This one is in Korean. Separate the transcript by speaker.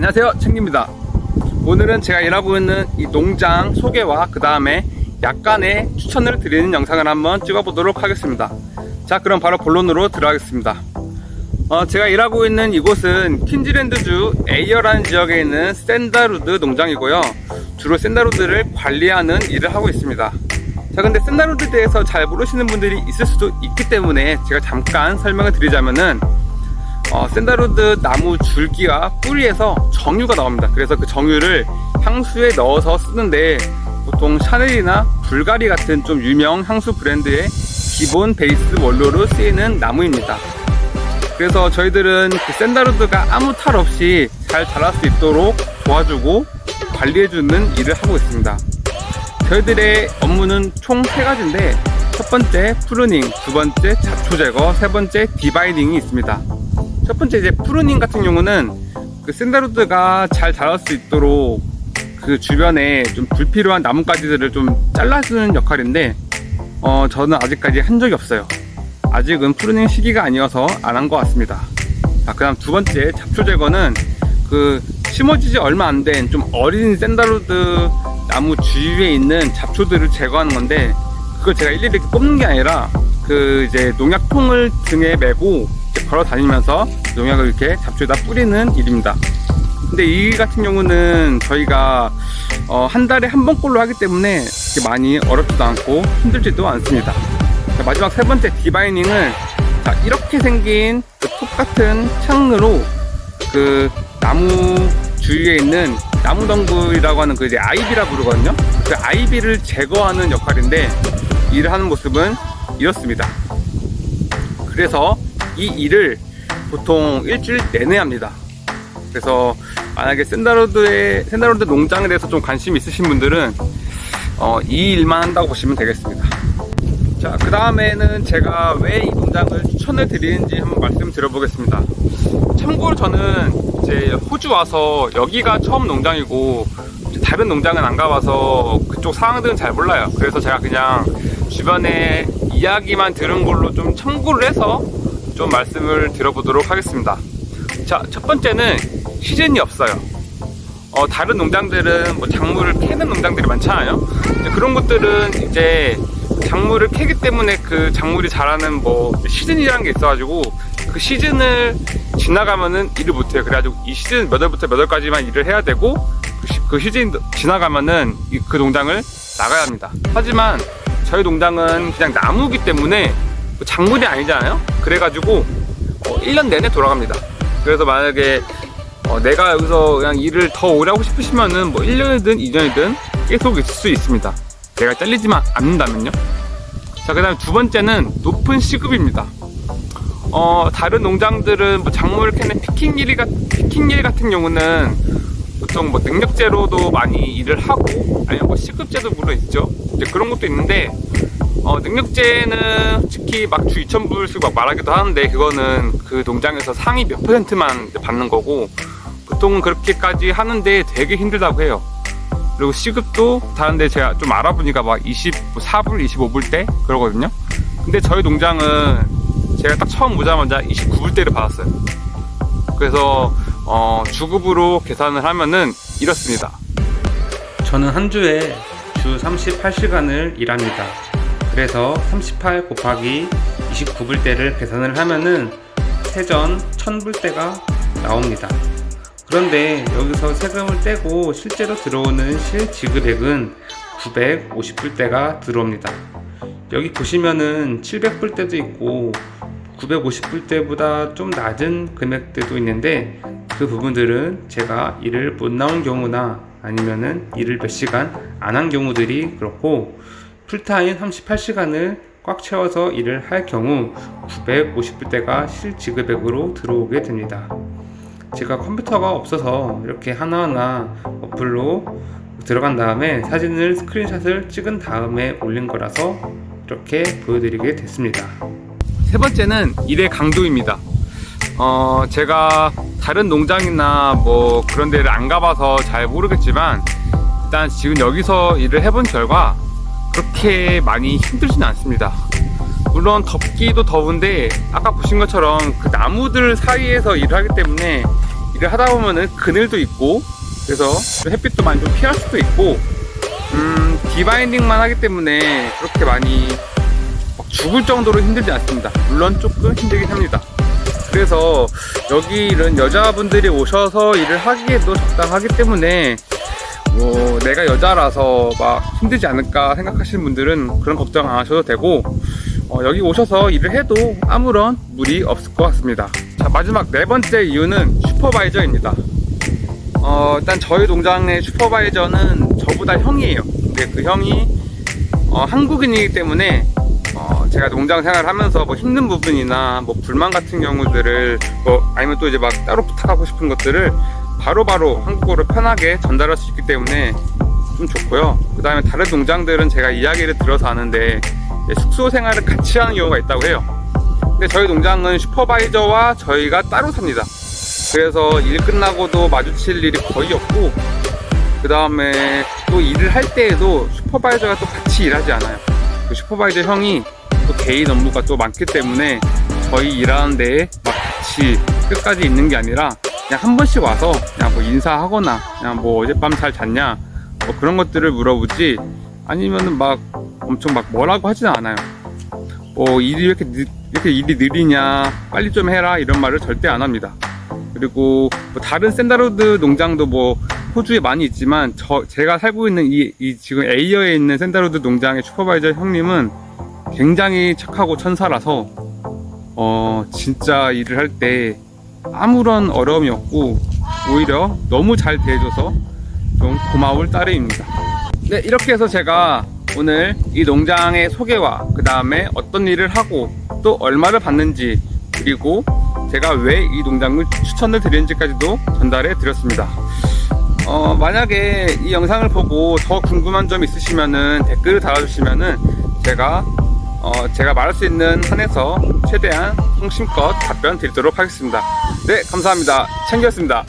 Speaker 1: 안녕하세요, 챙기입니다. 오늘은 제가 일하고 있는 이 농장 소개와 그 다음에 약간의 추천을 드리는 영상을 한번 찍어보도록 하겠습니다. 자, 그럼 바로 본론으로 들어가겠습니다. 제가 일하고 있는 이곳은 퀸즐랜드주 에이어라는 지역에 있는 샌다루드 농장이고요. 주로 샌다루드를 관리하는 일을 하고 있습니다. 자, 근데 샌다루드에 대해서 잘 모르시는 분들이 있을 수도 있기 때문에 제가 잠깐 설명을 드리자면은 샌다루드 나무 줄기와 뿌리에서 정유가 나옵니다. 그래서 그 정유를 향수에 넣어서 쓰는데 보통 샤넬이나 불가리 같은 좀 유명 향수 브랜드의 기본 베이스 원료로 쓰이는 나무입니다. 그래서 저희들은 그 샌다루드가 아무 탈 없이 잘 자랄 수 있도록 도와주고 관리해주는 일을 하고 있습니다. 저희들의 업무는 총 3가지인데 첫 번째 프루닝, 두 번째 잡초 제거, 세 번째 디바이딩이 있습니다. 첫 번째 이제 프루닝 같은 경우는 그 샌다루드가 잘 자랄 수 있도록 그 주변에 좀 불필요한 나뭇가지들을 좀 잘라주는 역할인데 저는 아직까지 한 적이 없어요. 아직은 프루닝 시기가 아니어서 안 한 것 같습니다. 그 다음 두 번째 잡초 제거는 그 심어지지 얼마 안 된 좀 어린 샌다루드 나무 주위에 있는 잡초들을 제거하는 건데 그걸 제가 일일이 뽑는 게 아니라 그 이제 농약통을 등에 메고 걸어 다니면서 농약을 이렇게 잡초에다 뿌리는 일입니다. 근데 이 일 같은 경우는 저희가 한 달에 한 번꼴로 하기 때문에 많이 어렵지도 않고 힘들지도 않습니다. 자, 마지막 세 번째 디바이닝은 자, 이렇게 생긴 그 톱 같은 창으로 그 나무 주위에 있는 나무덩굴이라고 하는 그 이제 아이비라 부르거든요. 그 아이비를 제거하는 역할인데 일을 하는 모습은 이렇습니다. 그래서 이 일을 보통 일주일 내내 합니다. 그래서 만약에 샌다루드 농장에 대해서 좀 관심 있으신 분들은 이 일만 한다고 보시면 되겠습니다. 자, 그 다음에는 제가 왜 이 농장을 추천을 드리는지 한번 말씀드려보겠습니다. 참고로 저는 이제 호주 와서 여기가 처음 농장이고 다른 농장은 안 가봐서 그쪽 상황들은 잘 몰라요. 그래서 제가 그냥 주변에 이야기만 들은 걸로 좀 참고를 해서 좀 말씀을 드려보도록 하겠습니다. 자, 첫 번째는 시즌이 없어요. 다른 농장들은 뭐 작물을 캐는 농장들이 많잖아요. 그런 것들은 이제 작물을 캐기 때문에 그 작물이 자라는 뭐 시즌이라는 게 있어가지고 그 시즌을 지나가면은 일을 못해요. 그래가지고 이 시즌 몇 월부터 몇 월까지만 일을 해야 되고 그 시즌 지나가면은 그 농장을 나가야 합니다. 하지만 저희 농장은 그냥 나무기 때문에 작물이 아니잖아요. 그래가지고 1년 내내 돌아갑니다. 그래서 만약에 내가 여기서 그냥 일을 더 오래 하고 싶으시면은 뭐 1년이든 2년이든 계속 있을 수 있습니다. 내가 잘리지만 않는다면요. 자, 그 다음에 두 번째는 높은 시급입니다. 다른 농장들은 뭐 작물을 캐는 피킹 일 같은 경우는 보통 뭐 능력제로도 많이 일을 하고 아니면 뭐 시급제도 물론 있죠. 이제 그런 것도 있는데 능력제는 특히 막 주 2,000불씩 막 말하기도 하는데 그거는 그 농장에서 상위 몇 %만 받는 거고 보통은 그렇게까지 하는데 되게 힘들다고 해요. 그리고 시급도 다른데 제가 좀 알아보니까 막 24불, 25불대 그러거든요. 근데 저희 농장은 제가 딱 처음 오자마자 29불대를 받았어요. 그래서 주급으로 계산을 하면은 이렇습니다. 저는 한 주에 주 38시간을 일합니다. 그래서 38 곱하기 29불대를 계산을 하면은 세전 1000불대가 나옵니다. 그런데 여기서 세금을 떼고 실제로 들어오는 실지급액은 950불대가 들어옵니다. 여기 보시면은 700불대도 있고 950불대보다 좀 낮은 금액대도 있는데 그 부분들은 제가 일을 못 나온 경우나 아니면은 일을 몇 시간 안 한 경우들이 그렇고 풀타임 38시간을 꽉 채워서 일을 할 경우 950불대가 실지급액으로 들어오게 됩니다. 제가 컴퓨터가 없어서 이렇게 하나하나 어플로 들어간 다음에 사진을 스크린샷을 찍은 다음에 올린 거라서 이렇게 보여드리게 됐습니다. 세 번째는 일의 강도입니다. 제가 다른 농장이나 뭐 그런 데를 안 가봐서 잘 모르겠지만 일단 지금 여기서 일을 해본 결과 그렇게 많이 힘들지는 않습니다. 물론 덥기도 더운데 아까 보신 것처럼 그 나무들 사이에서 일을 하기 때문에 일을 하다 보면은 그늘도 있고 그래서 햇빛도 많이 좀 피할 수도 있고 디바인딩만 하기 때문에 그렇게 많이 막 죽을 정도로 힘들지 않습니다. 물론 조금 힘들긴 합니다. 그래서 여기 이런 여자분들이 오셔서 일을 하기에도 적당하기 때문에 뭐 내가 여자라서 막 힘들지 않을까 생각하시는 분들은 그런 걱정 안 하셔도 되고 여기 오셔서 일을 해도 아무런 무리 없을 것 같습니다. 자, 마지막 네 번째 이유는 슈퍼바이저입니다. 일단 저희 농장의 슈퍼바이저는 저보다 형이에요. 근데 그 형이 한국인이기 때문에 제가 농장 생활을 하면서 뭐 힘든 부분이나 뭐 불만 같은 경우들을 아니면 또 이제 막 따로 부탁하고 싶은 것들을 바로바로 한국어로 편하게 전달할 수 있기 때문에 좀 좋고요. 그 다음에 다른 농장들은 제가 이야기를 들어서 아는데 숙소 생활을 같이 하는 경우가 있다고 해요. 근데 저희 농장은 슈퍼바이저와 저희가 따로 삽니다. 그래서 일 끝나고도 마주칠 일이 거의 없고 그 다음에 또 일을 할 때에도 슈퍼바이저가 또 같이 일하지 않아요. 그 슈퍼바이저 형이 또 개인 업무가 또 많기 때문에 저희 일하는 데에 막 같이 끝까지 있는 게 아니라 그냥 한 번씩 와서 그냥 뭐 인사하거나 그냥 뭐 어젯밤 잘 잤냐 뭐 그런 것들을 물어보지 아니면은 막 엄청 막 뭐라고 하지는 않아요. 뭐 일이 이렇게 일이 느리냐 빨리 좀 해라 이런 말을 절대 안 합니다. 그리고 뭐 다른 샌다로드 농장도 뭐 호주에 많이 있지만 제가 살고 있는 이 지금 에이어에 있는 샌다로드 농장의 슈퍼바이저 형님은 굉장히 착하고 천사라서 진짜 일을 할 때 아무런 어려움이 없고 오히려 너무 잘 대해줘서 좀 고마울 따름입니다. 네, 이렇게 해서 제가 오늘 이 농장의 소개와 그 다음에 어떤 일을 하고 또 얼마를 받는지 그리고 제가 왜 이 농장을 추천을 드리는지까지도 전달해 드렸습니다. 만약에 이 영상을 보고 더 궁금한 점 있으시면은 댓글을 달아주시면은 제가 말할 수 있는 한에서 최대한 성심껏 답변 드리도록 하겠습니다. 네, 감사합니다. 챙겼습니다.